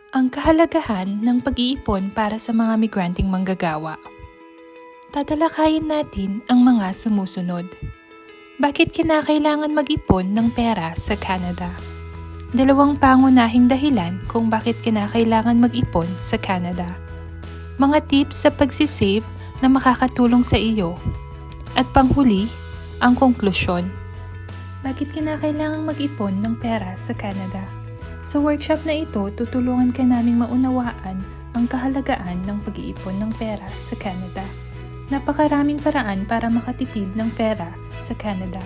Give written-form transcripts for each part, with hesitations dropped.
Ang kahalagahan ng pag-iipon para sa mga migranteng manggagawa. Tatalakayin natin ang mga sumusunod. Bakit kinakailangan mag-ipon ng pera sa Canada? Dalawang pangunahing dahilan kung bakit kinakailangan mag-ipon sa Canada. Mga tips sa pagsisave na makakatulong sa iyo. At panghuli, ang konklusyon. Bakit kinakailangan mag-ipon ng pera sa Canada? Sa workshop na ito, tutulungan ka naming maunawaan ang kahalagaan ng pag-iipon ng pera sa Canada. Napakaraming paraan para makatipid ng pera sa Canada,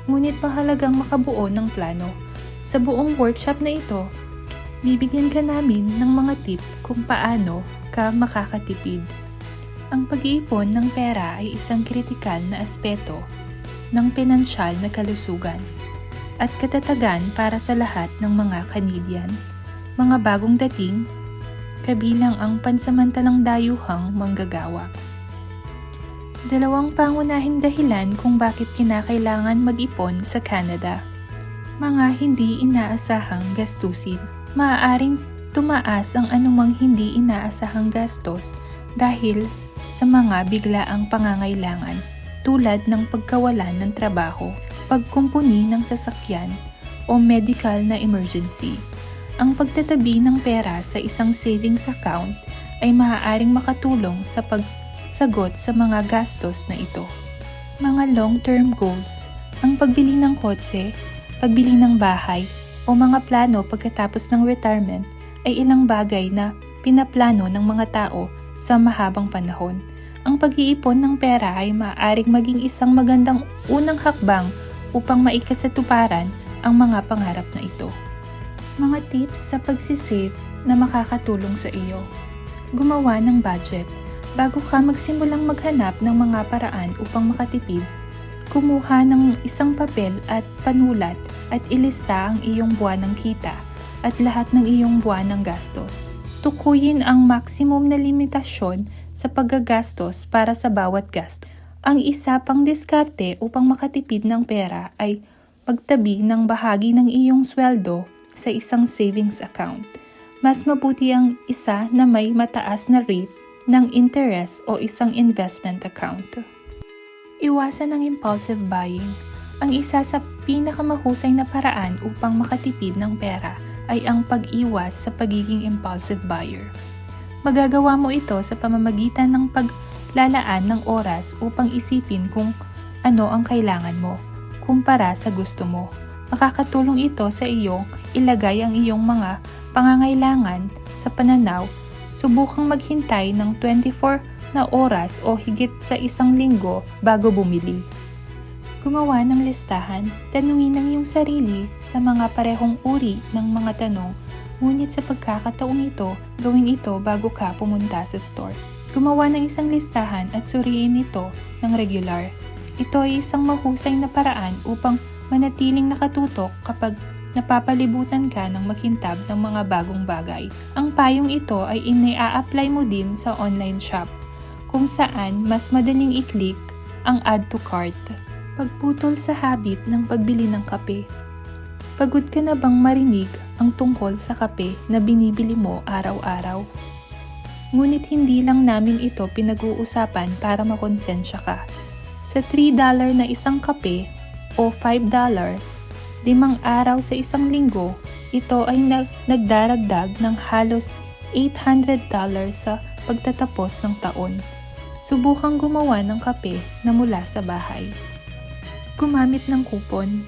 ngunit mahalagang makabuo ng plano. Sa buong workshop na ito, bibigyan ka namin ng mga tip kung paano ka makakatipid. Ang pag-iipon ng pera ay isang kritikal na aspeto ng pinansyal na kalusugan at katatagan para sa lahat ng mga Canadian, mga bagong dating, kabilang ang pansamantalang dayuhang manggagawa. Dalawang pangunahing dahilan kung bakit kinakailangan mag-ipon sa Canada. Mga hindi inaasahang gastusin. Maaaring tumaas ang anumang hindi inaasahang gastos dahil sa mga biglaang pangangailangan tulad ng pagkawalan ng trabaho, pagkumpuni ng sasakyan o medical na emergency. Ang pagtatabi ng pera sa isang savings account ay maaaring makatulong sa pagsagot sa mga gastos na ito. Mga long-term goals, ang pagbili ng kotse, pagbili ng bahay o mga plano pagkatapos ng retirement ay ilang bagay na pinaplano ng mga tao sa mahabang panahon. Ang pag-iipon ng pera ay maaaring maging isang magandang unang hakbang upang maikasatuparan ang mga pangarap na ito. Mga tips sa pagsisave na makakatulong sa iyo. Gumawa ng budget. Bago ka magsimulang maghanap ng mga paraan upang makatipid, kumuha ng isang papel at panulat at ilista ang iyong buwan ng kita at lahat ng iyong buwan ng gastos. Tukuyin ang maximum na limitasyon sa paggagastos para sa bawat gasto. Ang isa pang diskarte upang makatipid ng pera ay pagtabi ng bahagi ng iyong sweldo sa isang savings account. Mas mabuti ang isa na may mataas na rate ng interest o isang investment account. Iwasan ang impulsive buying. Ang isa sa pinakamahusay na paraan upang makatipid ng pera ay ang pag-iwas sa pagiging impulsive buyer. Magagawa mo ito sa pamamagitan ng paglalaan ng oras upang isipin kung ano ang kailangan mo, kumpara sa gusto mo. Makakatulong ito sa iyong ilagay ang iyong mga pangangailangan sa pananaw. Subukang maghintay ng 24 na oras o higit sa isang linggo bago bumili. Gumawa ng listahan. Tanungin ang iyong sarili sa mga parehong uri ng mga tanong. Ngunit sa pagkakataong ito, gawin ito bago ka pumunta sa store. Gumawa ng isang listahan at suriin ito ng regular. Ito ay isang mahusay na paraan upang manatiling nakatutok kapag napapalibutan ka ng makintab ng mga bagong bagay. Ang payong ito ay ina-apply mo din sa online shop, kung saan mas madaling i-click ang add to cart. Pagputol sa habit ng pagbili ng kape. Pagod ka na bang marinig ang tungkol sa kape na binibili mo araw-araw? Ngunit hindi lang namin ito pinag-uusapan para makonsensya ka. Sa $3 na isang kape o $5, 5 araw sa isang linggo, ito ay nagdaragdag ng halos $800 sa pagtatapos ng taon. Subukang gumawa ng kape na mula sa bahay. Gumamit ng kupon.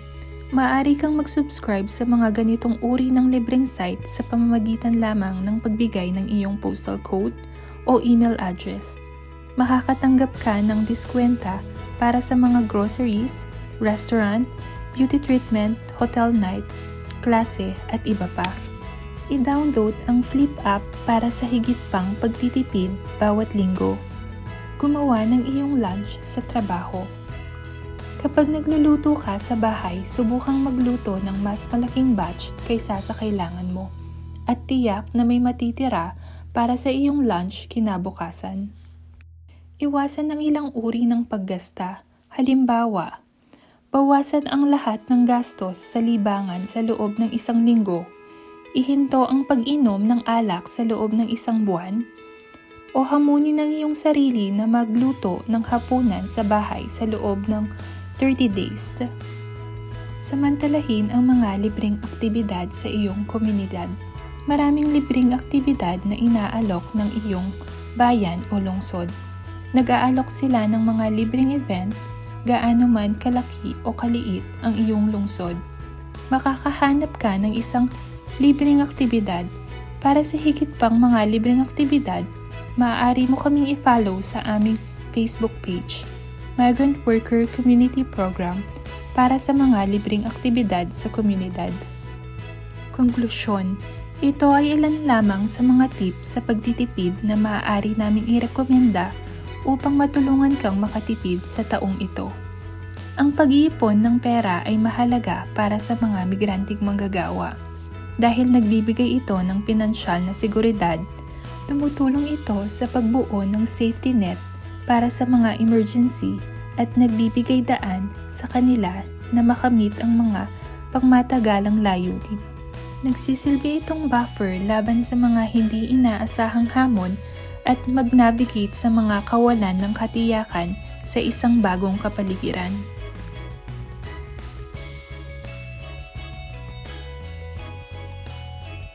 Maaari kang mag-subscribe sa mga ganitong uri ng libreng site sa pamamagitan lamang ng pagbigay ng iyong postal code o email address. Makakatanggap ka ng diskwenta para sa mga groceries, restaurant, beauty treatment, hotel night, klase at iba pa. I-download ang Flip app para sa higit pang pagtitipid bawat linggo. Gumawa ng iyong lunch sa trabaho. Kapag nagluluto ka sa bahay, subukang magluto ng mas malaking batch kaysa sa kailangan mo at tiyak na may matitira para sa iyong lunch kinabukasan. Iwasan ang ilang uri ng paggasta. Halimbawa, bawasan ang lahat ng gastos sa libangan sa loob ng isang linggo. Ihinto ang pag-inom ng alak sa loob ng 1 buwan? O hamunin ang iyong sarili na magluto ng hapunan sa bahay sa loob ng 30 days? Samantalahin ang mga libreng aktibidad sa iyong komunidad. Maraming libreng aktibidad na inaalok ng iyong bayan o lungsod. Nag-aalok sila ng mga libreng event, gaano man kalaki o kaliit ang iyong lungsod. Makakahanap ka ng isang libreng aktibidad. Para sa higit pang mga libreng aktibidad, maaari mo kaming i-follow sa aming Facebook page, Migrant Worker Community Program, para sa mga libreng aktibidad sa komunidad. Konklusyon, ito ay ilan lamang sa mga tips sa pagtitipid na maaari naming irekomenda upang matulungan kang makatipid sa taong ito. Ang pag-iipon ng pera ay mahalaga para sa mga migranting manggagawa dahil nagbibigay ito ng pinansyal na seguridad. Tumutulong ito sa pagbuo ng safety net para sa mga emergency at nagbibigay daan sa kanila na makamit ang mga pangmatagalang layunin. Nagsisilbi itong buffer laban sa mga hindi inaasahang hamon at mag-navigate sa mga kawalan ng katiyakan sa isang bagong kapaligiran.